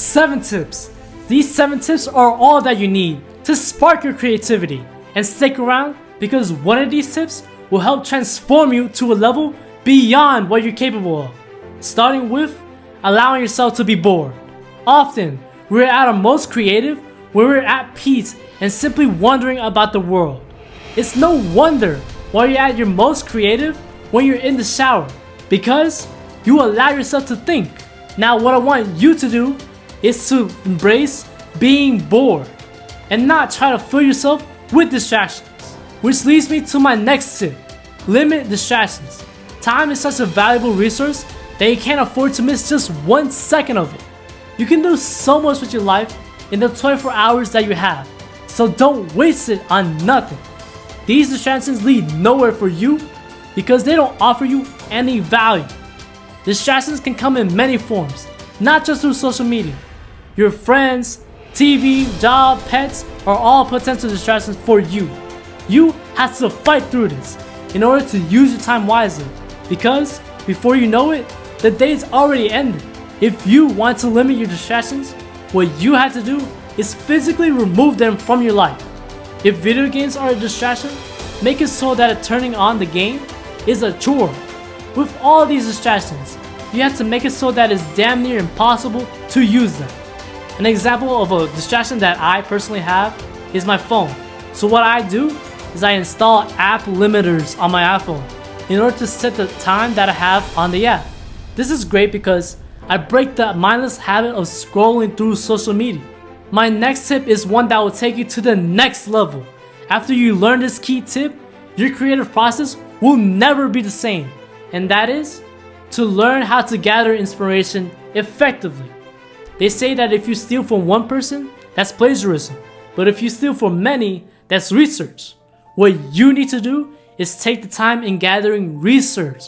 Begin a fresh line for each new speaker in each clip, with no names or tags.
7 tips. These 7 tips are all that you need to spark your creativity. And stick around because one of these tips will help transform you to a level beyond what you're capable of. Starting with allowing yourself to be bored. Often, we're at our most creative when we're at peace and simply wondering about the world. It's no wonder why you're at your most creative when you're in the shower, because you allow yourself to think. Now what I want you to do is to embrace being bored and not try to fill yourself with distractions. Which leads me to my next tip: limit distractions. Time is such a valuable resource that you can't afford to miss just 1 second of it. You can do so much with your life in the 24 hours that you have, so don't waste it on nothing. These distractions lead nowhere for you because they don't offer you any value. Distractions can come in many forms, not just through social media. Your friends, TV, job, pets are all potential distractions for you. You have to fight through this in order to use your time wisely, because before you know it, the day's already ended. If you want to limit your distractions, what you have to do is physically remove them from your life. If video games are a distraction, make it so that turning on the game is a chore. With all these distractions, you have to make it so that it's damn near impossible to use them. An example of a distraction that I personally have is my phone. So what I do is I install app limiters on my iPhone in order to set the time that I have on the app. This is great because I break the mindless habit of scrolling through social media. My next tip is one that will take you to the next level. After you learn this key tip, your creative process will never be the same, and that is to learn how to gather inspiration effectively. They say that if you steal from one person, that's plagiarism, but if you steal from many, that's research. What you need to do is take the time in gathering research.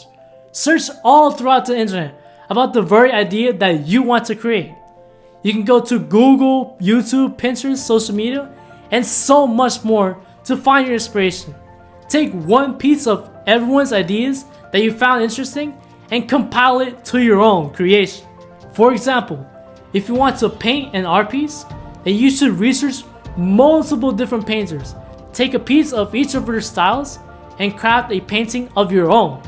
Search all throughout the internet about the very idea that you want to create. You can go to Google, YouTube, Pinterest, social media, and so much more to find your inspiration. Take one piece of everyone's ideas that you found interesting and compile it to your own creation. For example, if you want to paint an art piece, then you should research multiple different painters. Take a piece of each of their styles and craft a painting of your own.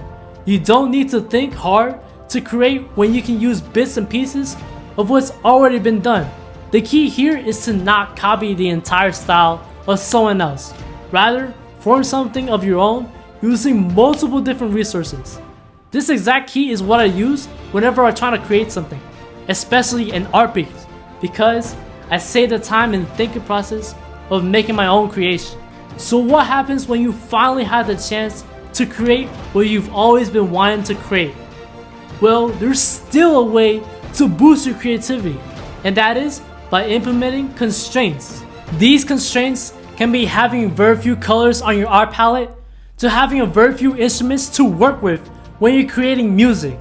You don't need to think hard to create when you can use bits and pieces of what's already been done. The key here is to not copy the entire style of someone else. Rather, form something of your own using multiple different resources. This exact key is what I use whenever I try to create something, especially an art piece, because I save the time and thinking process of making my own creation. So what happens when you finally have the chance to create what you've always been wanting to create? Well, there's still a way to boost your creativity, and that is by implementing constraints. These constraints can be having very few colors on your art palette, to having a very few instruments to work with when you're creating music.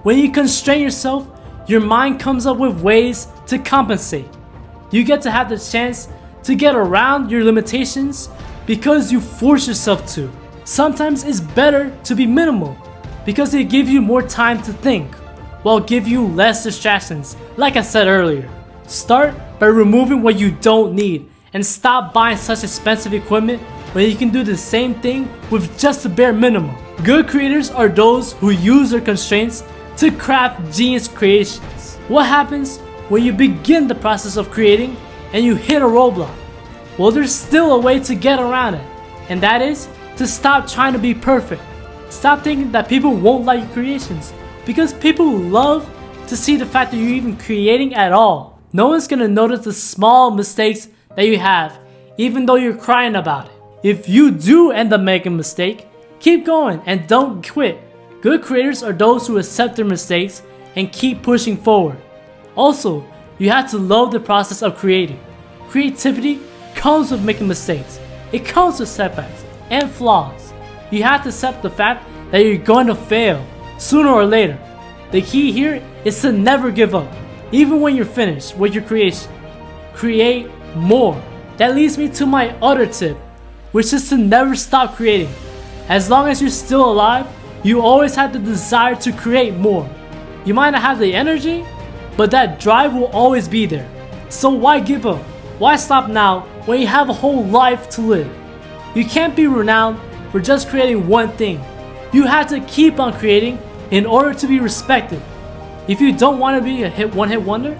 When you constrain yourself, your mind comes up with ways to compensate. You get to have the chance to get around your limitations because you force yourself to. Sometimes it's better to be minimal because it gives you more time to think, while give you less distractions, like I said earlier. Start by removing what you don't need and stop buying such expensive equipment when you can do the same thing with just the bare minimum. Good creators are those who use their constraints to craft genius creations. What happens when you begin the process of creating and you hit a roadblock? Well, there's still a way to get around it, and that is to stop trying to be perfect. Stop thinking that people won't like your creations, because people love to see the fact that you're even creating at all. No one's gonna notice the small mistakes that you have, even though you're crying about it. If you do end up making a mistake, keep going and don't quit. Good creators are those who accept their mistakes and keep pushing forward. Also, you have to love the process of creating. Creativity comes with making mistakes. It comes with setbacks and flaws. You have to accept the fact that you're going to fail sooner or later. The key here is to never give up, even when you're finished with your creation. Create more. That leads me to my other tip, which is to never stop creating. As long as you're still alive, you always have the desire to create more. You might not have the energy, but that drive will always be there. So why give up? Why stop now when you have a whole life to live? You can't be renowned for just creating one thing. You have to keep on creating in order to be respected. If you don't want to be a one-hit wonder,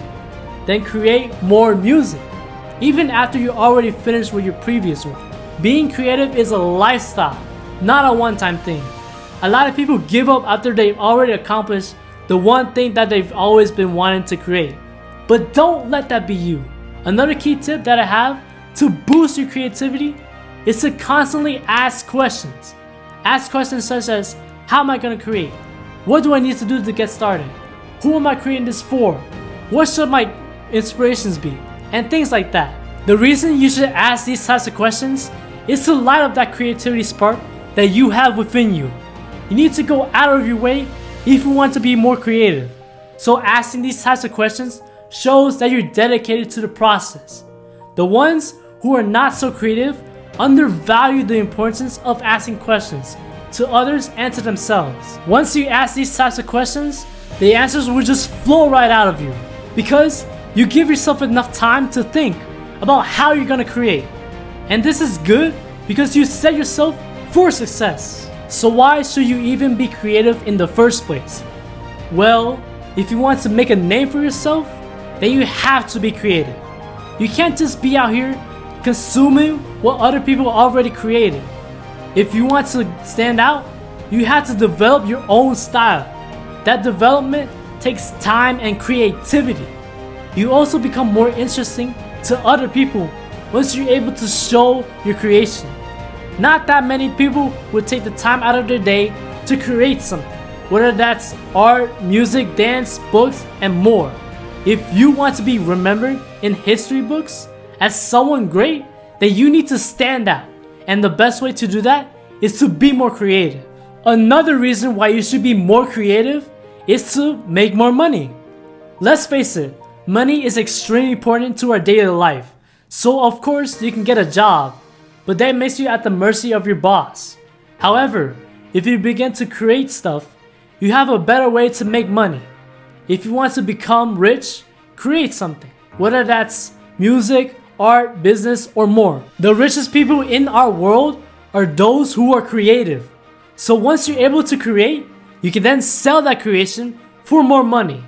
then create more music, even after you're already finished with your previous one. Being creative is a lifestyle, not a one-time thing. A lot of people give up after they've already accomplished the one thing that they've always been wanting to create. But don't let that be you. Another key tip that I have to boost your creativity is to constantly ask questions. Ask questions such as, how am I going to create? What do I need to do to get started? Who am I creating this for? What should my inspirations be? And things like that. The reason you should ask these types of questions is to light up that creativity spark that you have within you. You need to go out of your way if you want to be more creative. So asking these types of questions shows that you're dedicated to the process. The ones who are not so creative undervalue the importance of asking questions to others and to themselves. Once you ask these types of questions, the answers will just flow right out of you because you give yourself enough time to think about how you're gonna create. And this is good because you set yourself for success. So why should you even be creative in the first place? Well, if you want to make a name for yourself, then you have to be creative. You can't just be out here consuming what other people already created. If you want to stand out, you have to develop your own style. That development takes time and creativity. You also become more interesting to other people once you're able to show your creation. Not that many people would take the time out of their day to create something, whether that's art, music, dance, books, and more. If you want to be remembered in history books as someone great, then you need to stand out. And the best way to do that is to be more creative. Another reason why you should be more creative is to make more money. Let's face it, money is extremely important to our daily life. So of course you can get a job, but that makes you at the mercy of your boss. However, if you begin to create stuff, you have a better way to make money. If you want to become rich, create something, whether that's music, art, business, or more. The richest people in our world are those who are creative. So once you're able to create, you can then sell that creation for more money.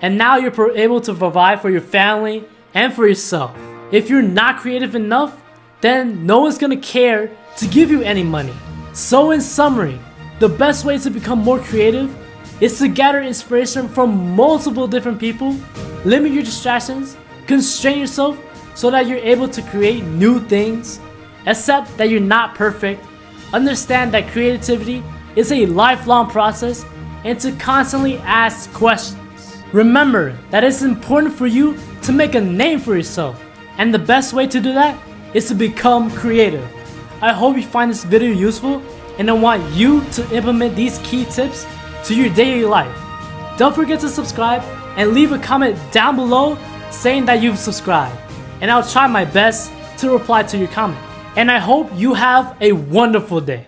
And now you're able to provide for your family and for yourself. If you're not creative enough, then no one's gonna care to give you any money. So in summary, the best way to become more creative is to gather inspiration from multiple different people, limit your distractions, constrain yourself so that you're able to create new things, accept that you're not perfect, understand that creativity is a lifelong process, and to constantly ask questions. Remember that it's important for you to make a name for yourself, and the best way to do that is to become creative. I hope you find this video useful, and I want you to implement these key tips to your daily life. Don't forget to subscribe and leave a comment down below saying that you've subscribed, and I'll try my best to reply to your comment. And I hope you have a wonderful day.